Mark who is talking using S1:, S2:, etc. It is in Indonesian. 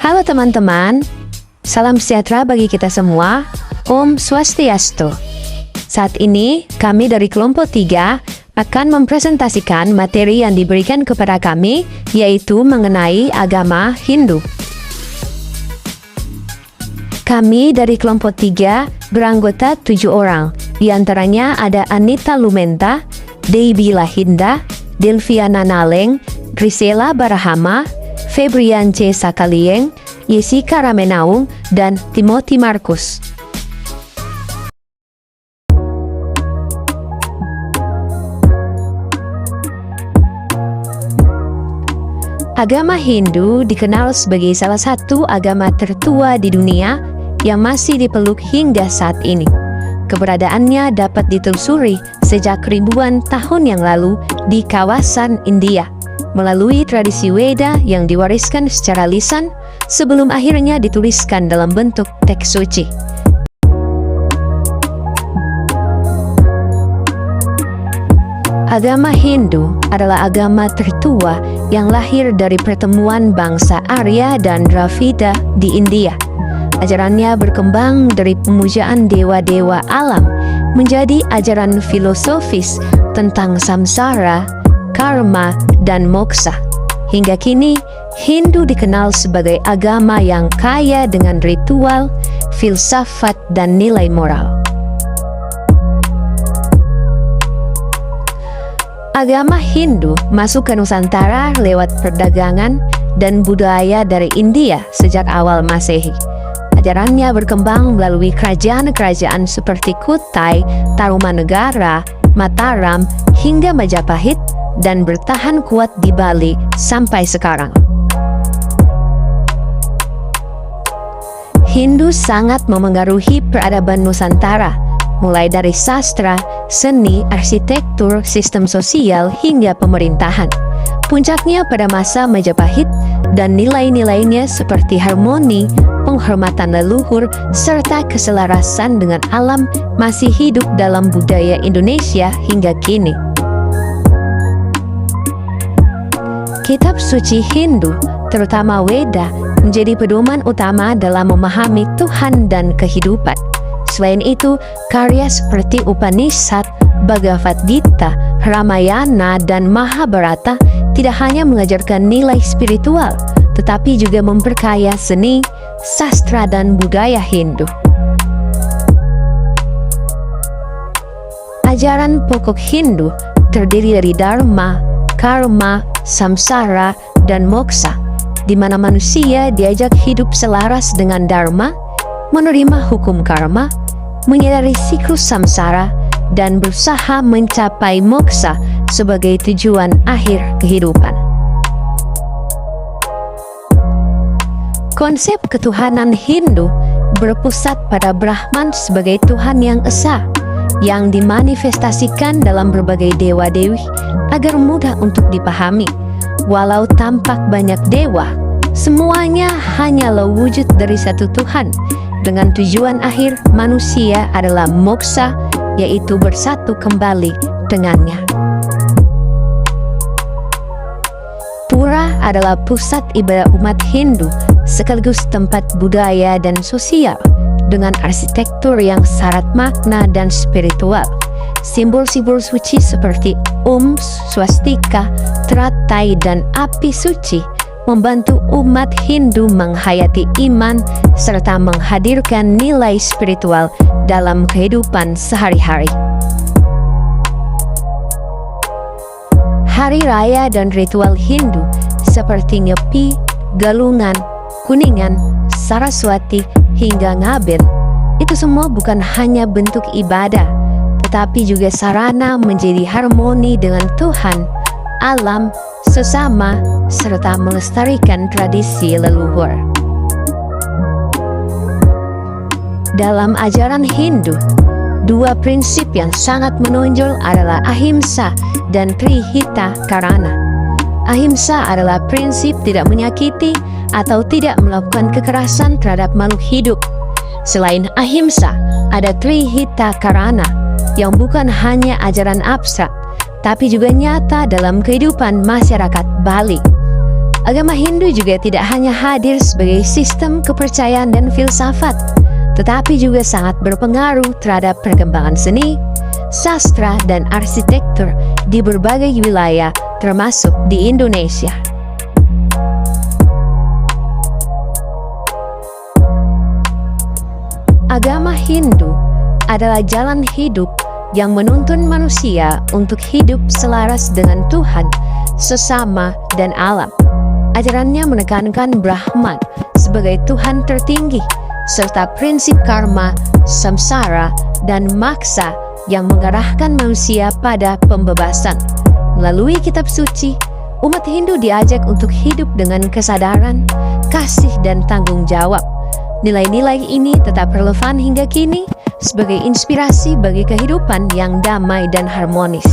S1: Halo teman-teman, salam sejahtera bagi kita semua. Om Swastiastu. Saat ini, kami dari kelompok 3 akan mempresentasikan materi yang diberikan kepada kami, yaitu mengenai agama Hindu. Kami dari kelompok 3 beranggota 7 orang. Di antaranya ada Anita Lumenta, Debbie Lahinda, Delviana Naleng, Grisela Barahama, Febrian C. Sakalieng, Jessica Ramenaung, dan Timothy Markus. Agama Hindu dikenal sebagai salah satu agama tertua di dunia yang masih dipeluk hingga saat ini. Keberadaannya dapat ditelusuri sejak ribuan tahun yang lalu di kawasan India, melalui tradisi Weda yang diwariskan secara lisan sebelum akhirnya dituliskan dalam bentuk teks suci. Agama Hindu adalah agama tertua yang lahir dari pertemuan bangsa Arya dan Dravida di India. Ajarannya berkembang dari pemujaan dewa-dewa alam menjadi ajaran filosofis tentang samsara, karma, dan moksa. Hingga kini, Hindu dikenal sebagai agama yang kaya dengan ritual, filsafat, dan nilai moral. Agama Hindu masuk ke Nusantara lewat perdagangan dan budaya dari India sejak awal Masehi. Ajarannya berkembang melalui kerajaan-kerajaan seperti Kutai, Tarumanegara, Mataram, hingga Majapahit, dan bertahan kuat di Bali sampai sekarang. Hindu sangat memengaruhi peradaban Nusantara, mulai dari sastra, seni, arsitektur, sistem sosial, hingga pemerintahan. Puncaknya pada masa Majapahit, dan nilai-nilainya seperti harmoni, penghormatan leluhur, serta keselarasan dengan alam masih hidup dalam budaya Indonesia hingga kini. Kitab suci Hindu, terutama Weda, menjadi pedoman utama dalam memahami Tuhan dan kehidupan. Selain itu, karya seperti Upanishad, Bhagavad Gita, Ramayana, dan Mahabharata tidak hanya mengajarkan nilai spiritual, tetapi juga memperkaya seni, sastra, dan budaya Hindu. Ajaran pokok Hindu terdiri dari Dharma, Karma, Samsara, dan Moksa, di mana manusia diajak hidup selaras dengan Dharma, menerima hukum karma, menyadari siklus samsara, dan berusaha mencapai moksa sebagai tujuan akhir kehidupan. Konsep ketuhanan Hindu berpusat pada Brahman sebagai Tuhan yang esa, yang dimanifestasikan dalam berbagai dewa-dewi agar mudah untuk dipahami. Walau tampak banyak dewa, semuanya hanyalah wujud dari satu Tuhan, dengan tujuan akhir manusia adalah moksa, yaitu bersatu kembali dengannya. Pura adalah pusat ibadah umat Hindu, sekaligus tempat budaya dan sosial, dengan arsitektur yang syarat makna dan spiritual. Simbol-simbol suci seperti swastika, teratai, dan api suci membantu umat Hindu menghayati iman serta menghadirkan nilai spiritual dalam kehidupan sehari-hari. Hari raya dan ritual Hindu seperti Nyepi, Galungan, Kuningan, Saraswati, hingga Ngaben, itu semua bukan hanya bentuk ibadah, tetapi juga sarana menjadi harmoni dengan Tuhan, alam, sesama, serta melestarikan tradisi leluhur. Dalam ajaran Hindu, dua prinsip yang sangat menonjol adalah ahimsa dan trihita karana. Ahimsa adalah prinsip tidak menyakiti atau tidak melakukan kekerasan terhadap makhluk hidup. Selain ahimsa, ada trihita karana, yang bukan hanya ajaran abstrak, tapi juga nyata dalam kehidupan masyarakat Bali. Agama Hindu juga tidak hanya hadir sebagai sistem kepercayaan dan filsafat, tetapi juga sangat berpengaruh terhadap perkembangan seni, sastra, dan arsitektur di berbagai wilayah, termasuk di Indonesia. Agama Hindu adalah jalan hidup yang menuntun manusia untuk hidup selaras dengan Tuhan, sesama, dan alam. Ajarannya menekankan Brahman sebagai Tuhan tertinggi, serta prinsip karma, samsara, dan maksa yang mengarahkan manusia pada pembebasan. Melalui kitab suci, umat Hindu diajak untuk hidup dengan kesadaran, kasih, dan tanggung jawab. Nilai-nilai ini tetap relevan hingga kini sebagai inspirasi bagi kehidupan yang damai dan harmonis.